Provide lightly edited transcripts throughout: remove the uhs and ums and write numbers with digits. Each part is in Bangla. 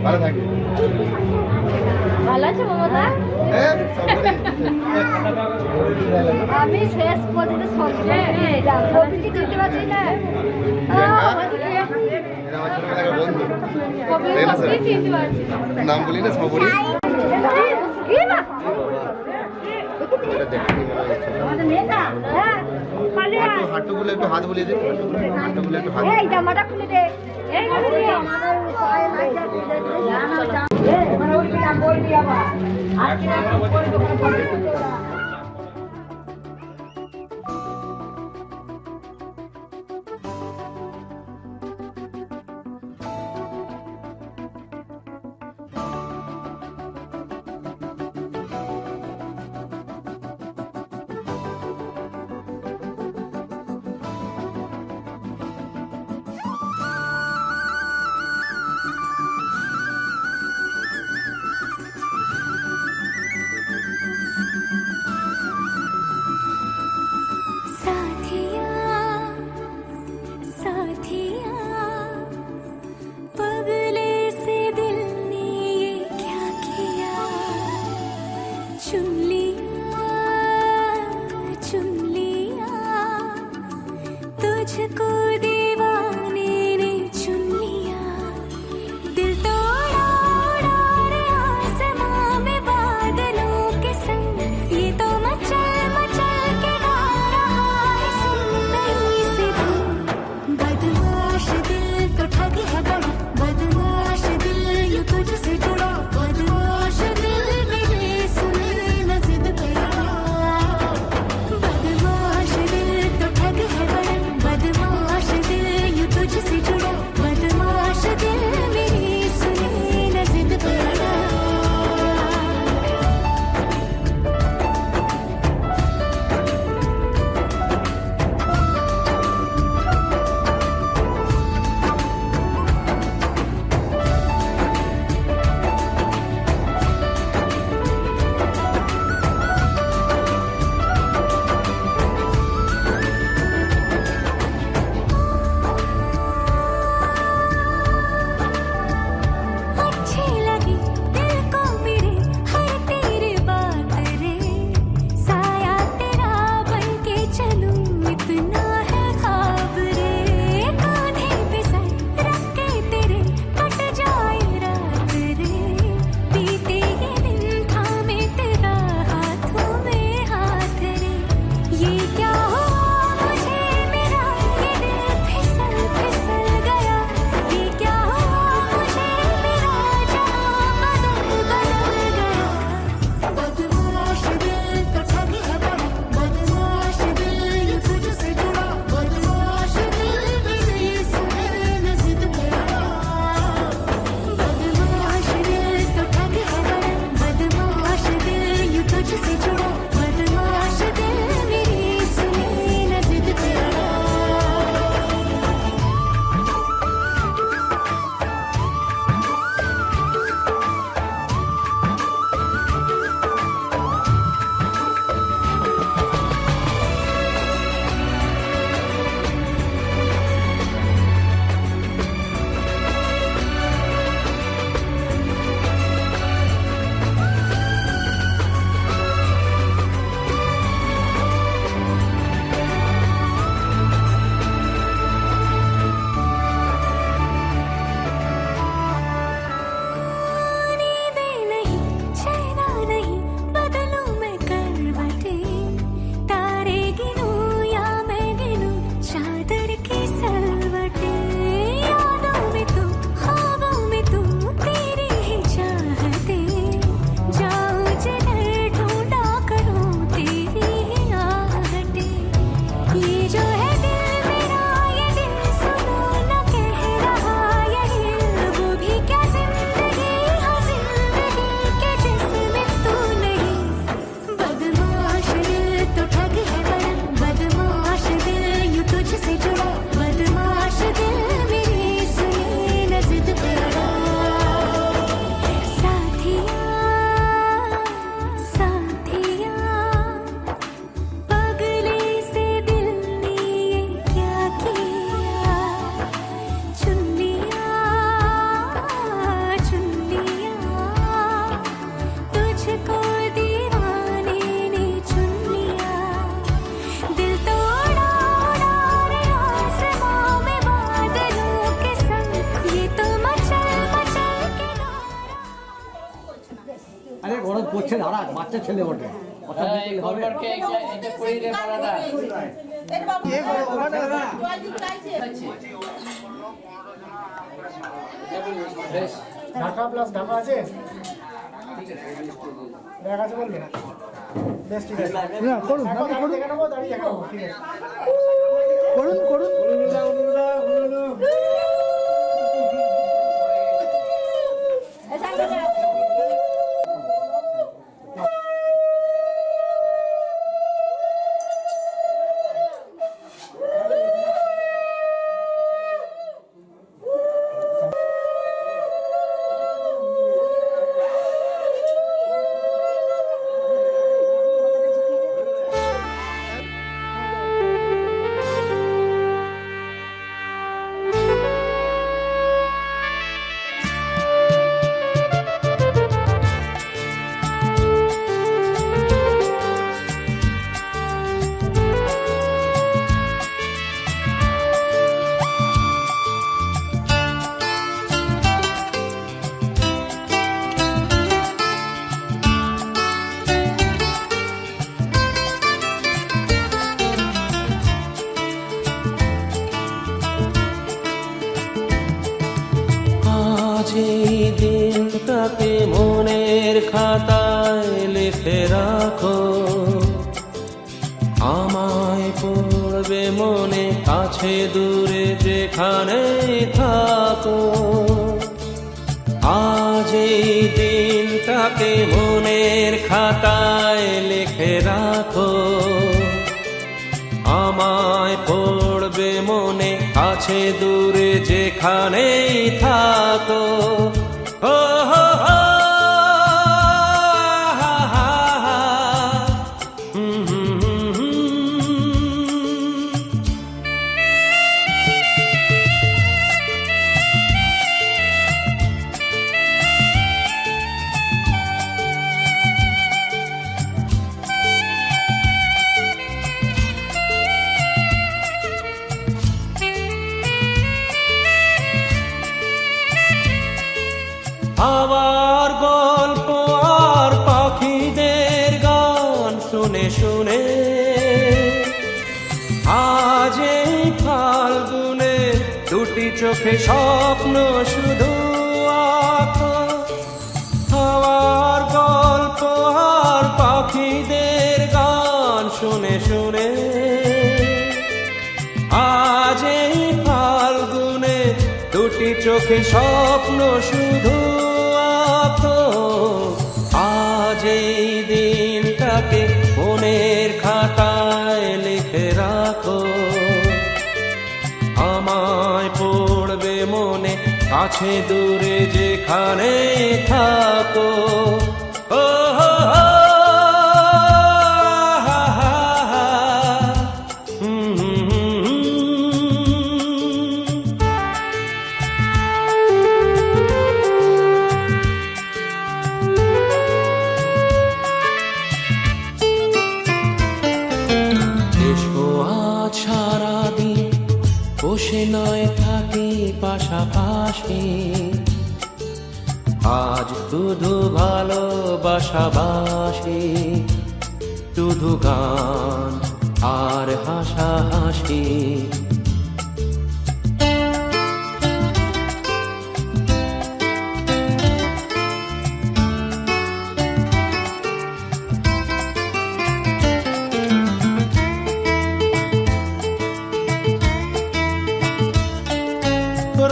ভালো থাকবে। ভালো আছে মমতা? আমি শেষ পর্যন্ত চিনতে পারছি না। নাম বলি না সবরি হাঁটুগুলো একটু হাত বুলিয়ে দিন। হাঁটুগুলো একটু হাত জামাটা খুলে দে। আরে গরম পড়ছে দাঁড়া, বাচ্চা ছেলে বটে, কথা বলতে হবে। ঢাকা প্লাস ঢাকা আছে, ব্যাগ আছে বলবে, বেশ ঠিক আছে। না করুন, এখন আপনি করুন, দেখে নেবো, দাঁড়িয়ে দেখে নেবো, ঠিক আছে। করুন করুন। এই সাইডে যাও। এই দিনটাকে মনের খাতায় লিখে রাখো, আমায় পড়বে মনে, কাছে দূরে যেখানে থাকো। আজ এই দিনটাকে মনের খাতায় লিখে রাখো, আমায় পড়বে মনে, কাছে দূরে যেখানেই থাকো। ও হো হো, হা হা হা, হুম হুম হুম হুম। আবার গল্প আর পাখিদের গান শুনে শুনে আজ এই ফাল্গুনে দুটি চোখে স্বপ্ন শুধু আঁকো। আবার গল্প আর পাখিদের গান শুনে শুনে আজ এই ফাল্গুনে দুটি চোখে স্বপ্ন শুধু আঁকো। আজ এই দিনটাকে মনের খাতায় লিখে রাখো, আমায় পড়বে মনে, কাছে দূরে যেখানে থাকো। ও হো হো, হা হা হা, হুম হুম হুম হুম। এসো আজ সারাদিন বসে নয় থাকি পাশাপাশি, আজ শুধু ভালোবাসাবাসি, শুধু গান আর হাসাহাসি।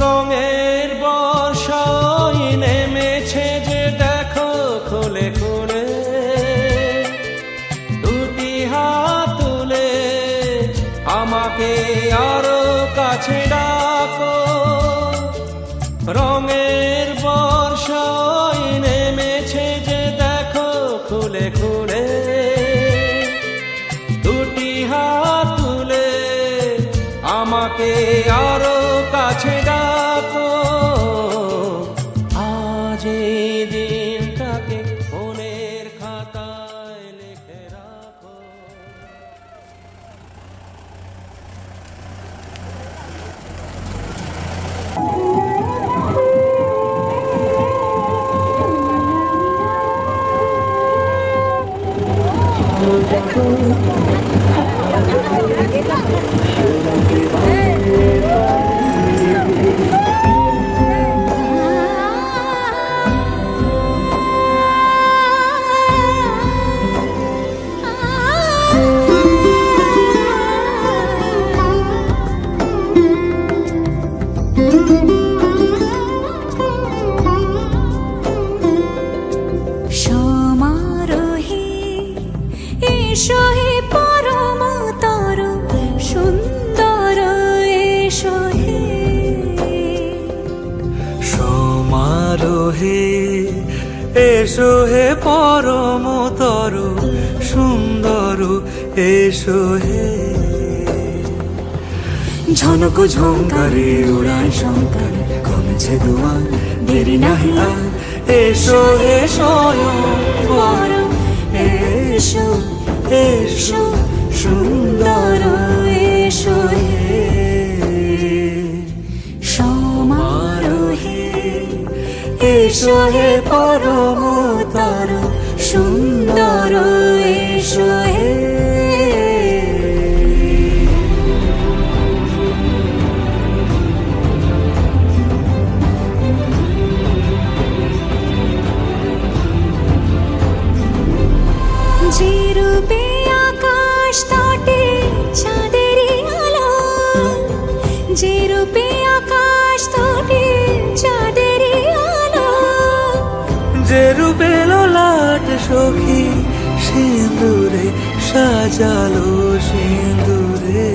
রঙের বর্ষায় নেমেছে যে দেখো খুলে খুলে, দুটি হাত তুলে আমাকে সমারোহে এসো হে পরমতর সুন্দর এসো হে সমারোহে এসো হে পরমতর সুন্দর এসো হে ঝনক ঝঙ্কারে উড়ায় শঙ্কর কমেছে দুয়ার দেরি নাহি আর এসো হে স্বয়ং বর এসো এসো সুন্দর এসো হে সমারোহে এসো হে পরমতর সুন্দর এসো হে যে রূপে আকাশ তটে চাঁদেরই আলো যে রূপে আকাশ তটে চাঁদেরই আলো যে রূপে ললাট সখী সিঁদুরে সাজালো সিঁদুরে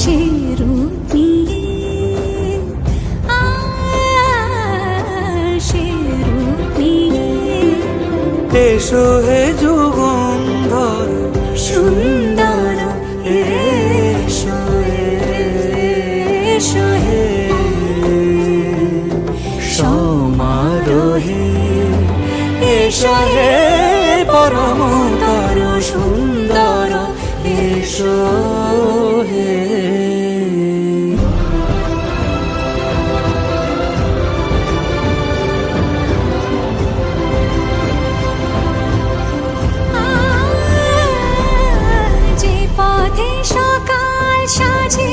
সে রূপ নিয়ে সে রূপ নিয়ে এসো হে যুগন্ধর সুন্দর এসো এসো হে সমারোহে এসো হে পরমতর সুন্দর এসো হে যে পথে সকাল সাজে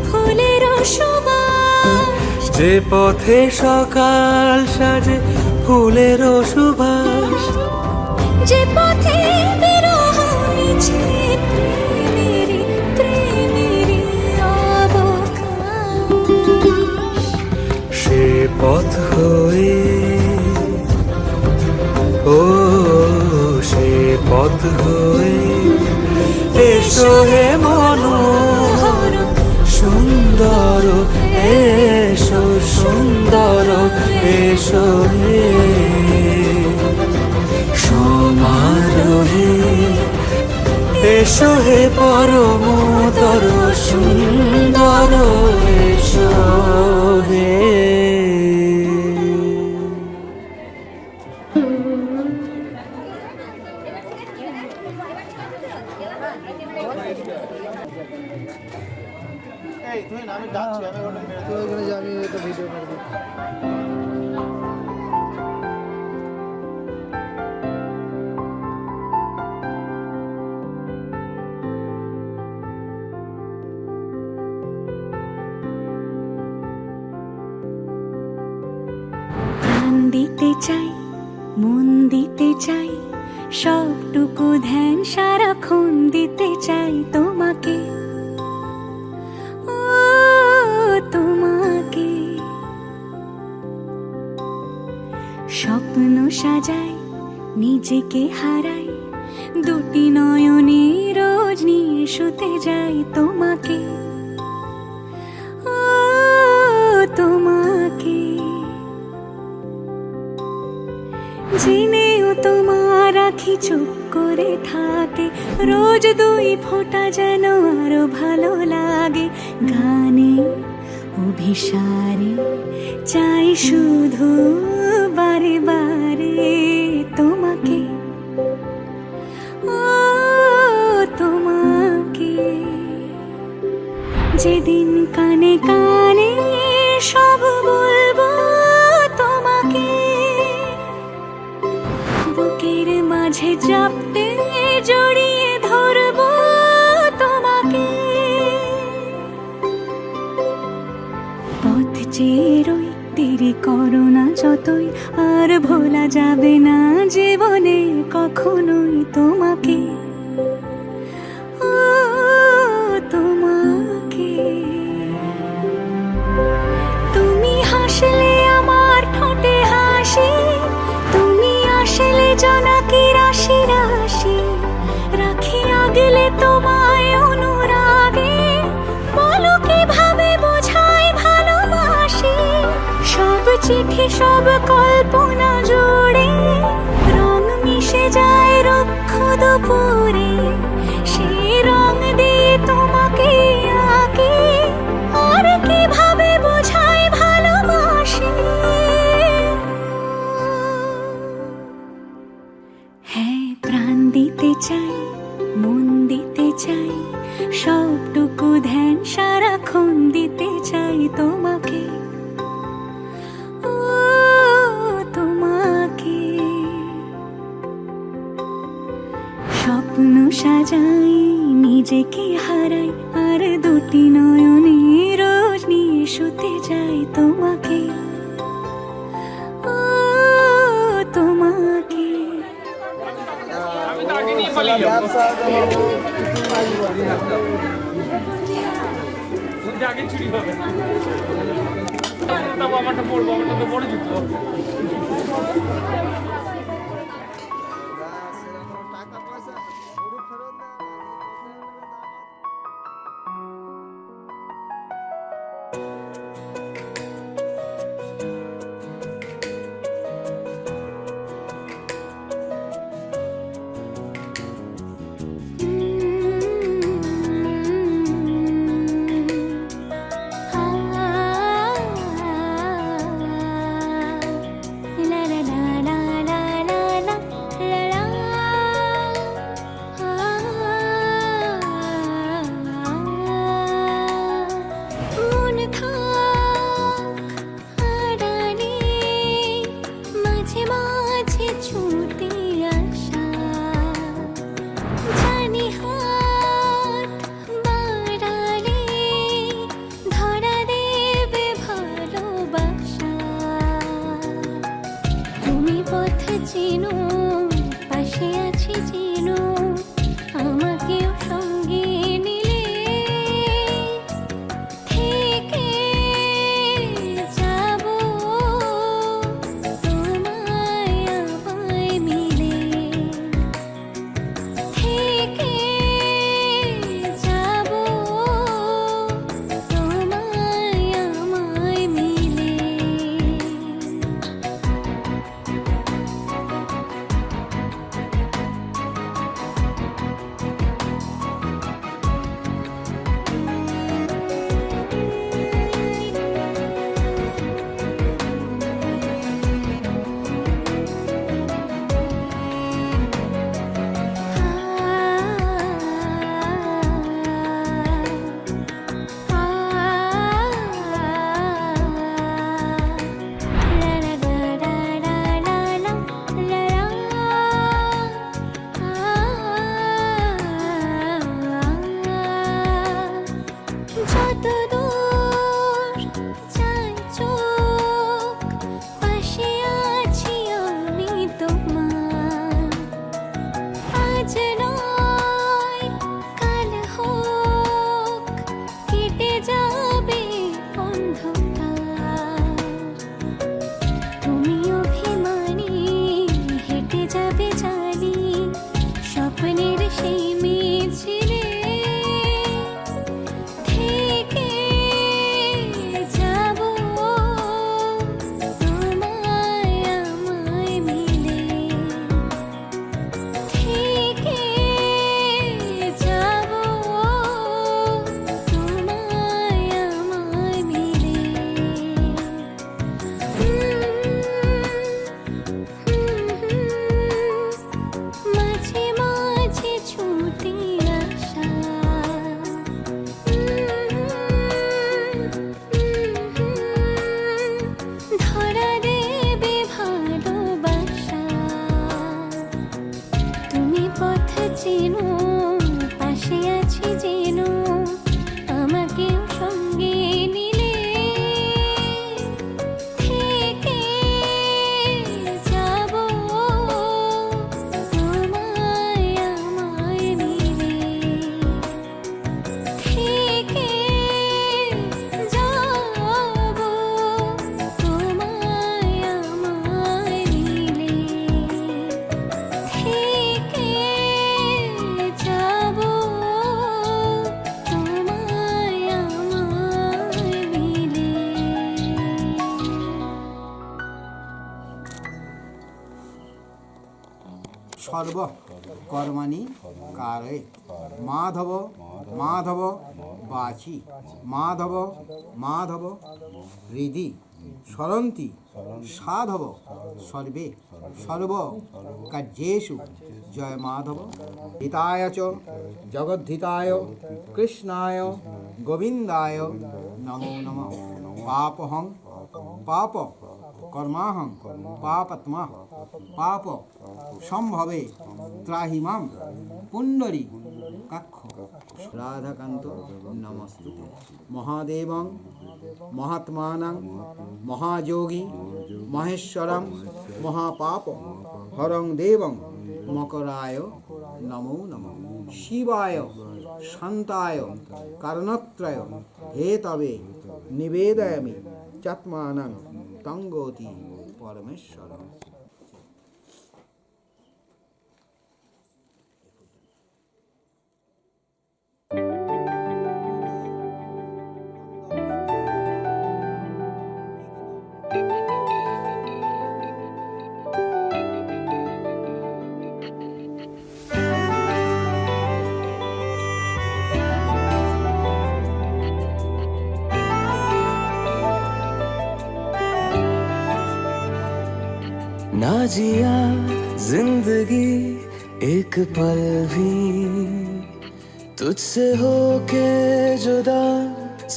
ফুলের সুবাস যে পথে সকাল সাজে ফুলের সুবাস যে পথে বিরহ মিছে প্রেমেরই প্রেমেরই অবকাশ সে পথ হয়ে ও সে পথ হয়ে এসো হে মনোহর সুন্দর এসো সুন্দর এসো হে সমারোহে এসো হে পরমতর সুন্দর এসো হে এই তুই না আমি ডাকছি আমি ওটা মেরে তুই ওখানে যা, আমি একটা ভিডিও করে দিই। প্রাণ দিতে চাই মন দিতে চাই সবটুকু ধ্যান সারাক্ষণ দিতে চাই তোমাকে ও তোমাকে স্বপ্ন সাজাই নিজেকে হারাই দুটি নয়নে রোজ নিয়ে শুতে যাই তোমাকে ও তোমাকে জেনেও তোমার আখি চুপ করে থাকে রোজ দুই ফোঁটা যেন আরো ভালো লাগে গানে অভিসারে চাই শুধু বারে বারে তোমাকে ও তোমাকে যেদিন কানে কানে সব বলবো তোমাকে বুকের মাঝে মাঝে চাপতে জড়িয়ে ধরবো তোমাকে। পথ চেয়ে রই, দেরি করো না যতই, আর ভোলা যাবে না জীবনে কখনোই তোমাকে। ও তোমাকে, তুমি হাসলে আমার ঠোঁটে হাসি, তুমি আসলে জোনাকি রাশি রাশি, রাখি আগলে তোমায় অনুরাগে, বলো কিভাবে বোঝাই ভালোবাসি। সব চিঠি সব কল্পনা জুড়ে রং মিশে যায় রুক্ষ দুপুরে, সেই রং দিয়ে তোমাকে আঁকি, আর কিভাবে বোঝাই ভালোবাসি। হ্যাঁ, প্রাণ দিতে চাই, মন দিতে চাই, সবটুকু ধ্যান সারাক্ষণ দিতে চাই তোমাকে। ও তোমাকে, স্বপ্ন সাজাই, নিজেকে হারাই, আর দুটি নয়নে রোজ নিয়ে শুতে যাই তোমাকে। ও তোমাকে, আগে চুরি হবে আমারটা পড়বো, আমারটা তো বড় জুতো। টাকা পয়সা ফেরত দেয়। la la la la চেনো পাশে আছি যেন আমাকেও সঙ্গে নিলে থেকে যাব তোমায় আমায় মিলে থেকে যাব তোমায় আমায় মিলে থেকে যাব তোমায় আমায় মিলে। সর্ব কর্মাণি কারে মাধব মাধব বাচি মাধব মাধব হৃদি স্মরন্তি সাধব সর্বে সর্ব কার্যেষু জয় মাধব হিতায় চ জগদ্ধিতায় কৃষ্ণায় গোবিন্দায় নমো নমঃ পাপহং পাপ কর্মাহং পাপাত্মা পাপ সম্ভবে ত্রাহিমাম পুণ্ডরী কাক্ষ রাধাকান্ত নমস্তুতে মহাদেবং মহাত্মানং মহাযোগী মহেশ্বরং মহাপাপ হরং দেবং মকরায় নমো নমঃ শিবায় শান্তায় কারণত্রয় হেতবে নিবেদয়ামি চাত্মানং তঙ্গতি পরমেশ্বর। ना जिया जिंदगी एक पल भी तुझसे होके जुदा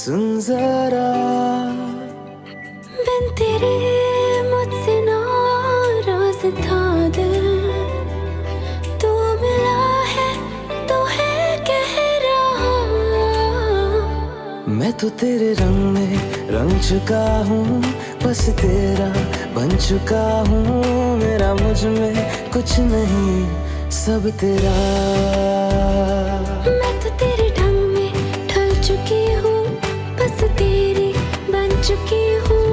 सुन जरा बिन तेरे मुझसे नाराज था दिल तू मिला है तो है कह रहा मैं तो तेरे रंग में रंग चुका हूँ बस तेरा बन चुका हूँ मेरा मुझ में कुछ नहीं सब तेरा मैं तो तेरे ढंग में ढल चुकी हूँ बस तेरी बन चुकी हूँ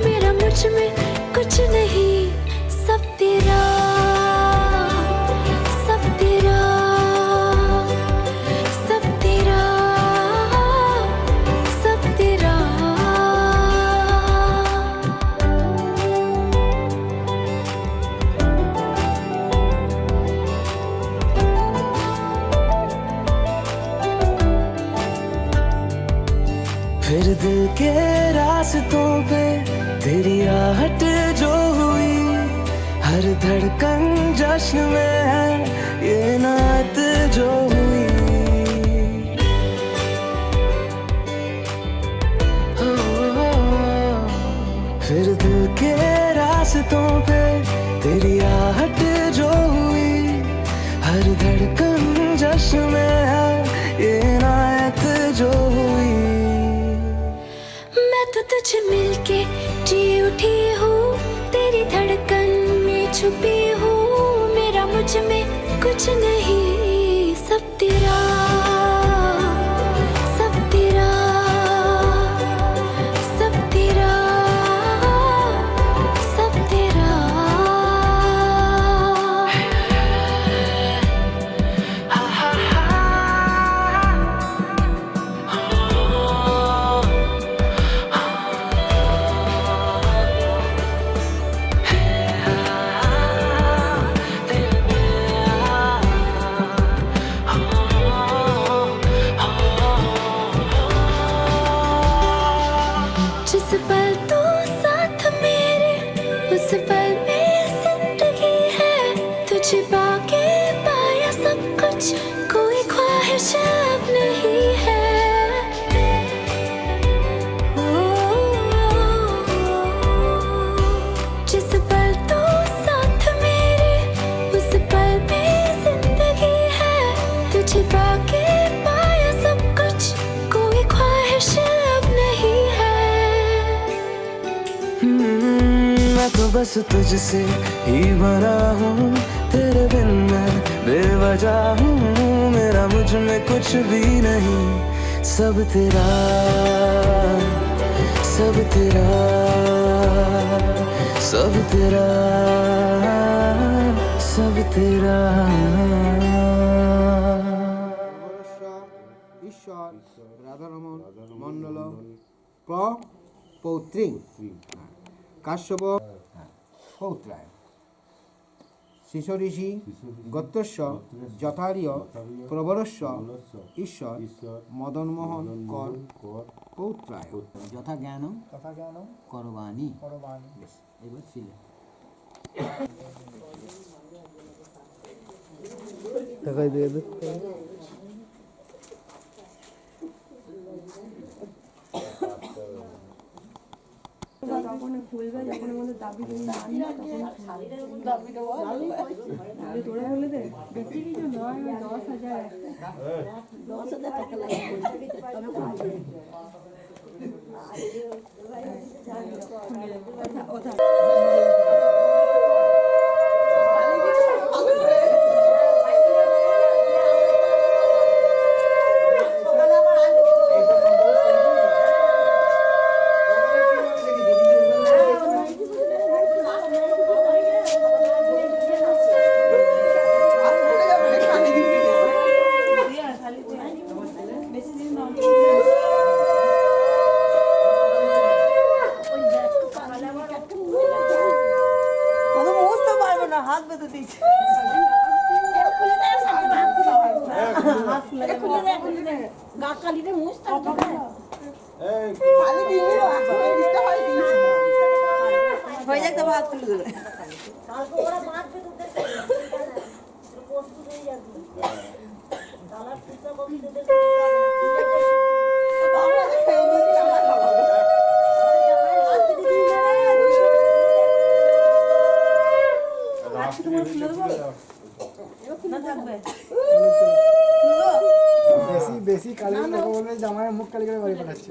मेरा मुझ में कुछ नहीं सब तेरा सब तेरा सब तेरा सब तेरा। फिर दिल के रास्तों पे तेरी आहट जो हुई हर धड़कन जश्न में है ये नात जो हुई फिर दिल के रास्तों पे तेरी आहट जो हुई हर धड़कन जश्न में है ये नात जो हुई मैं तो तुझे मिलके जी उठी हूँ तेरी धड़कन में छुपी हूँ मेरा मुझ में कुछ नहीं सब तेरा सब तेरा सब तेरा सब तेरा। जिस पल तू साथ मेरे उस पल में जिंदगी है तुझे पाके पाया सब कुछ कोई ख्वाहिश अब नहीं है जिस पल तू साथ मेरे उस पल में जिंदगी है बस तुझसे ही भरा हूँ, तेरे बिन मैं बेवजह हूँ, मेरा मुझ में कुछ भी नहीं, सब तेरा, सब तेरा, सब तेरा, सब तेरा। ঈশ্বর রাধারমণ মণ্ডল পৌত্রী কাশ্যপ পৌত্রায় শিশু ঋষি গোত্রস্য যথার্য প্রবরস্য ঈশ্বর মদনমোহন কর পৌত্রায় যথা জ্ঞান তথা জ্ঞান করবাণী। করবাণী। এবার ছিল টাকাই দিয়ে দে। যখন খুলবে, যখন আমাদের দাবি কিন্তু আনবে, তখন দাবি দেবো তোরা বলে দে বেশি কিছু নয়, 10,000 10,000 টাকা লাগবে, তবে ওটা হাত বেঁধে দিচ্ছে, গা কালিতে মুছ হয়ে যাক, তবে হাত তুলে দেবে। বেশি বেশি কালি কথা বলবে, জামাইয়ের মুখ কালি করে বাড়ি পাঠাচ্ছে।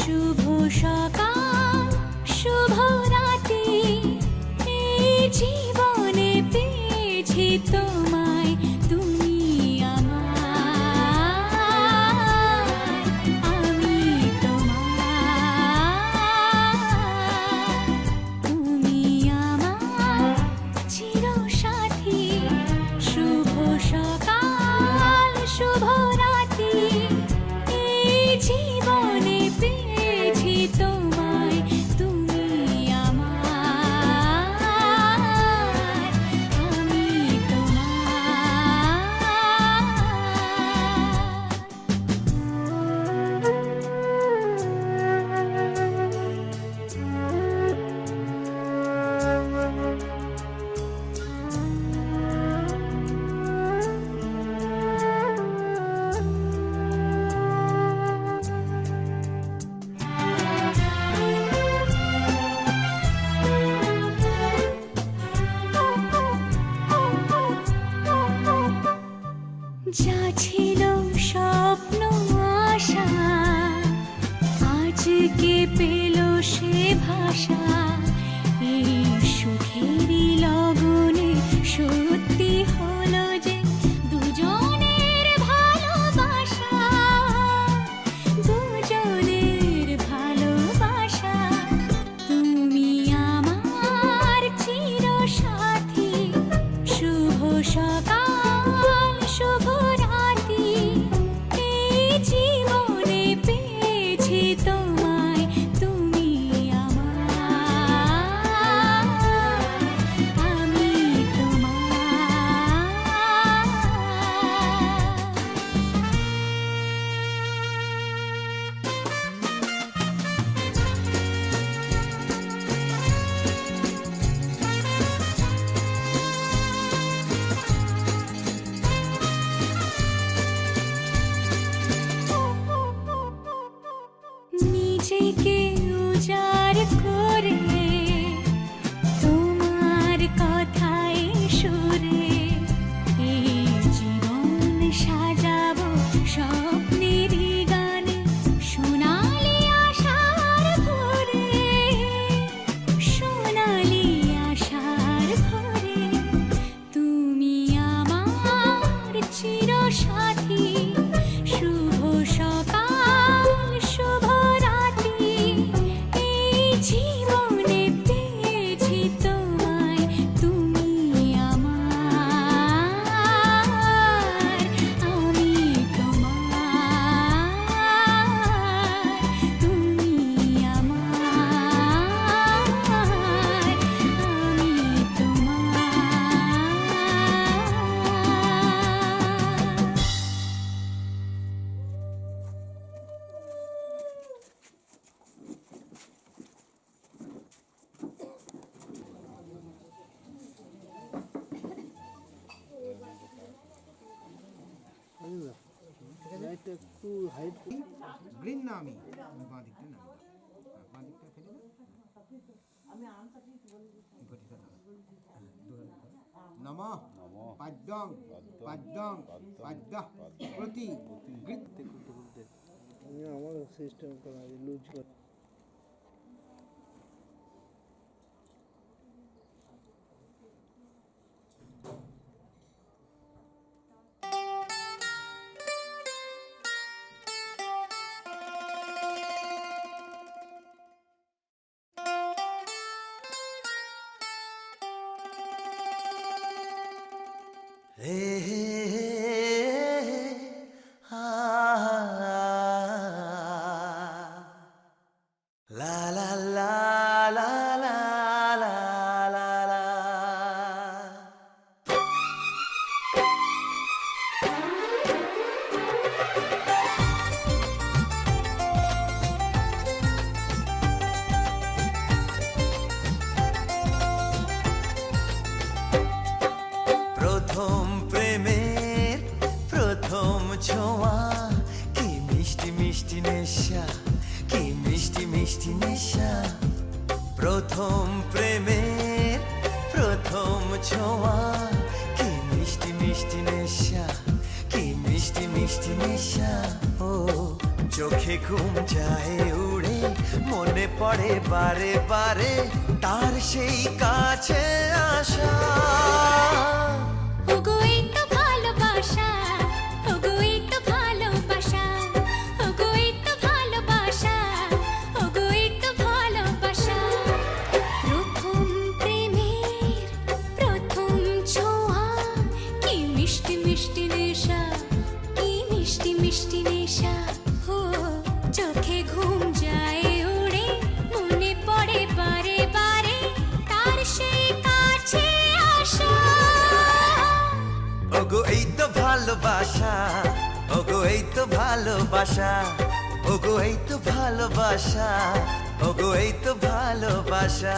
শুভ সকাল শুভ রাতি, এই জীবনে পেয়েছি তোমায়, তুমি আমার, আমি তোমার, তুমি আমার চিরসাথী। শুভ সকাল শুভ রাতি, এই জীবনে পেয়েছি তোমায়, তুমি আমার, আমি যা ছিল স্বপ্ন আশা, আজকে পেল সে ভাষা, এই সুখেরই লগনে সত্যি হলো যে দুজনের ভালোবাসা, দুজনের ভালোবাসা, তুমি আমার চিরসাথী। শুভ সকাল শুভ রাতি, এই জীবনে পেয়েছি তোমায়। গৃহ্ণামি বাঁ দিকটা নামি বাঁ দিকটা ফেলে নমঃ পাদ্যং পাদ্যং পাদ্যঃ প্রতি আমার সিস্টেম করা লুজ করে La la la la la la la la. প্রথম প্রেমের প্রথম ছোঁয়া কি মিষ্টি মিষ্টি নেশা কি মিষ্টি মিষ্টি নেশা প্রথম প্রেমের প্রথম ছোঁয়া কি মিষ্টি মিষ্টি নেশা কি মিষ্টি মিষ্টি নেশা ও চোখে ঘুম যায় উড়ে মনে পড়ে বারে বারে তার সেই কাছে আসা ওগো এই তো ভালোবাসা ওগো এই তো ভালোবাসা ওগো এই তো ভালোবাসা ওগো এই তো ভালোবাসা প্রথম প্রেমের প্রথম ছোঁয়া কি মিষ্টি মিষ্টি নেশা কি মিষ্টি মিষ্টি নেশা ও চোখে ঘুম যায় উড়ে মনে পড়ে বারে বারে তার সেই কাছে আসা ওগো এই তো ভালোবাসা ওগো এই তো ভালোবাসা ওগো এই তো ভালোবাসা ওগো এই তো ভালোবাসা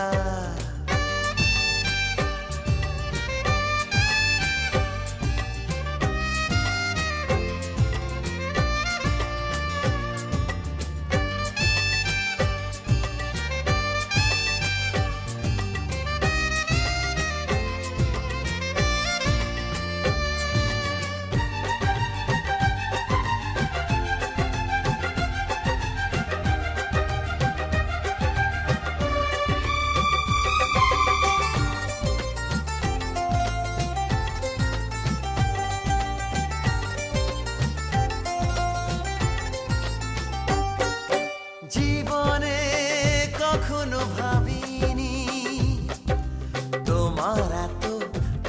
জীবনে কখনো ভাবিনি তোমার এত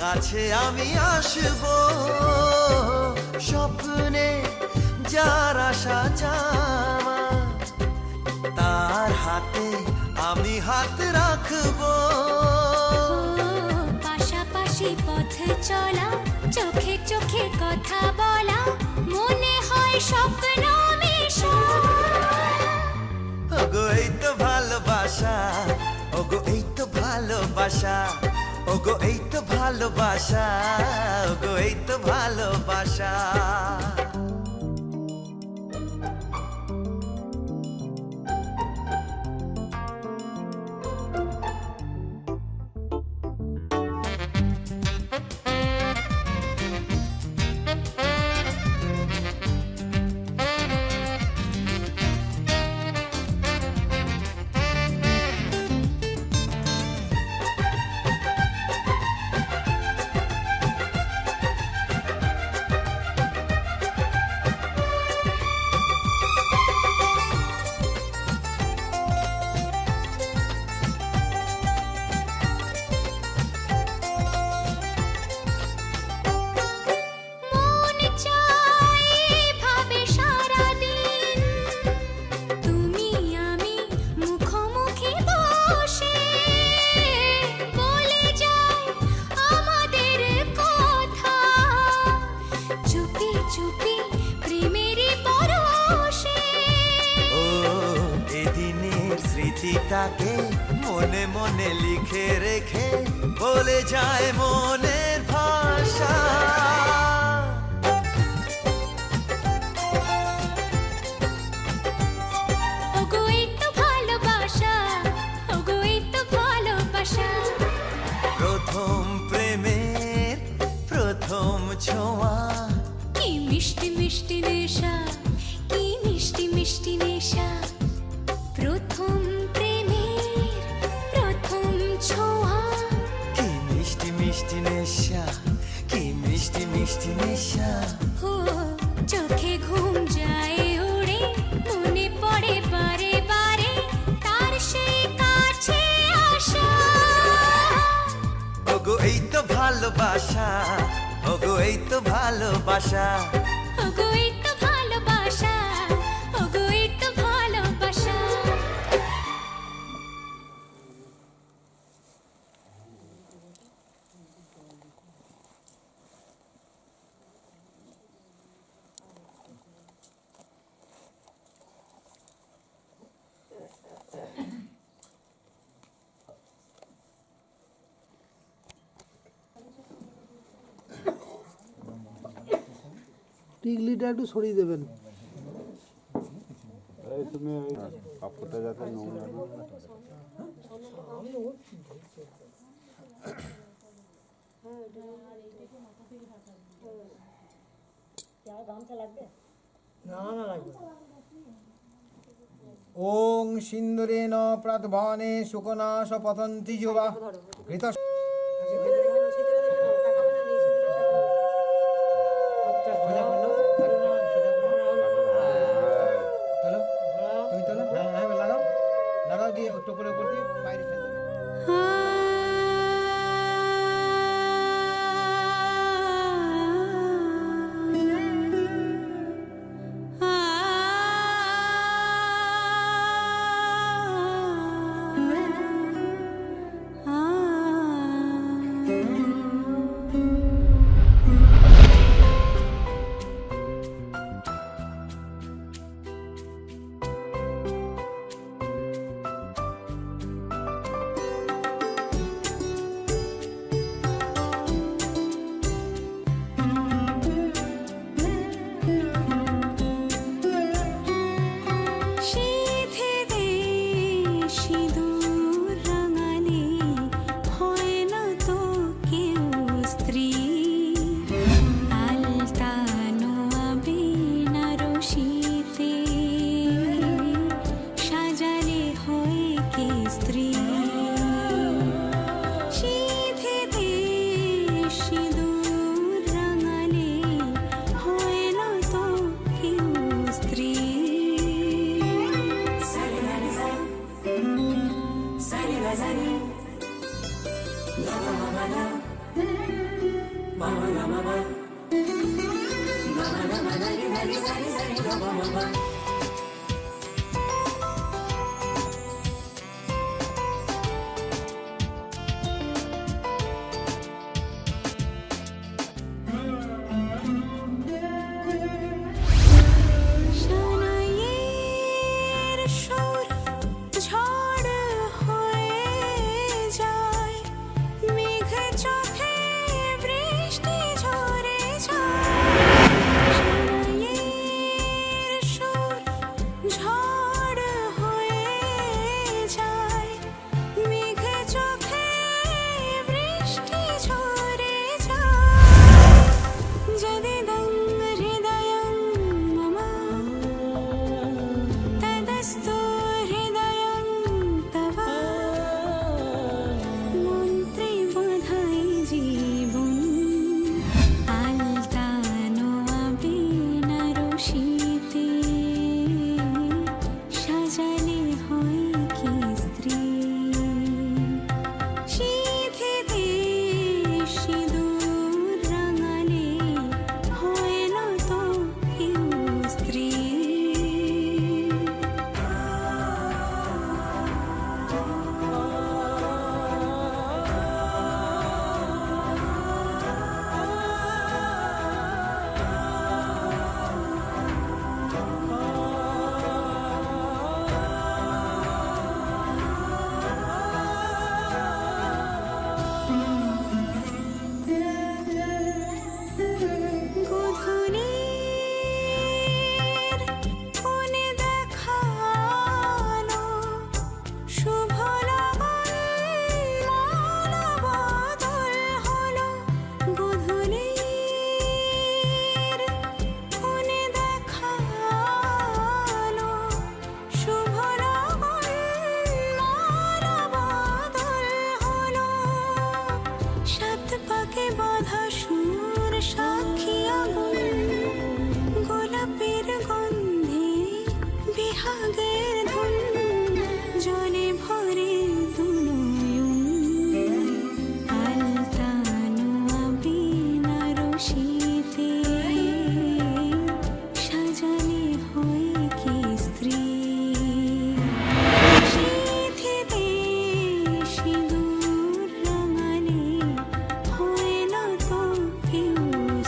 কাছে আমি আসব স্বপ্নে যার আশা যাওয়া তার হাতে আমি হাত রাখবো পাশাপাশি পথ চলা চোখে চোখে কথা বলা মনে হয় স্বপ্ন মেশা ওগো এই তো ভালোবাসা ওগো এই তো ভালোবাসা ওগো এই তো ভালোবাসা ওগো এই তো ভালোবাসা মন চায় ভাবে সারাদিন তুমি আমি মুখোমুখি বসে বলে যায় আমাদের কথা চুপি চুপি প্রেমেরই পরশে ও এদিনের স্মৃতিটাকে মনে মনে লিখে রেখে বলে যায় মনের ভাষা ছোঁয়া কি মিষ্টি মিষ্টি নেশা, কি মিষ্টি মিষ্টি নেশা, প্রথম প্রেমের প্রথম ছোঁয়া। কি মিষ্টি মিষ্টি নেশা, কি মিষ্টি মিষ্টি নেশা। ও চোখে ঘুম যায় উড়ে, মনে পড়ে বারে বারে তার সেই কাছে আসা। ওগো এই তো ভালোবাসা, ওগো এই তো ভালোবাসা। ওগো এই তো ভালোবাসা, ওগো এই তো ভালোবাসা। টিকলিটা একটু সরিয়ে দেবেন। ওং সিন্দুরেণ প্রাতভানে শুকনাশ পতন্তি যুবা ঘৃত তুমি তোলো, হ্যাঁ হ্যাঁ লাগাও লাগাও দিয়ে টোপরের উপর দিয়ে বাইরে ফেলে দেবে। শোর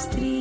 स्त्री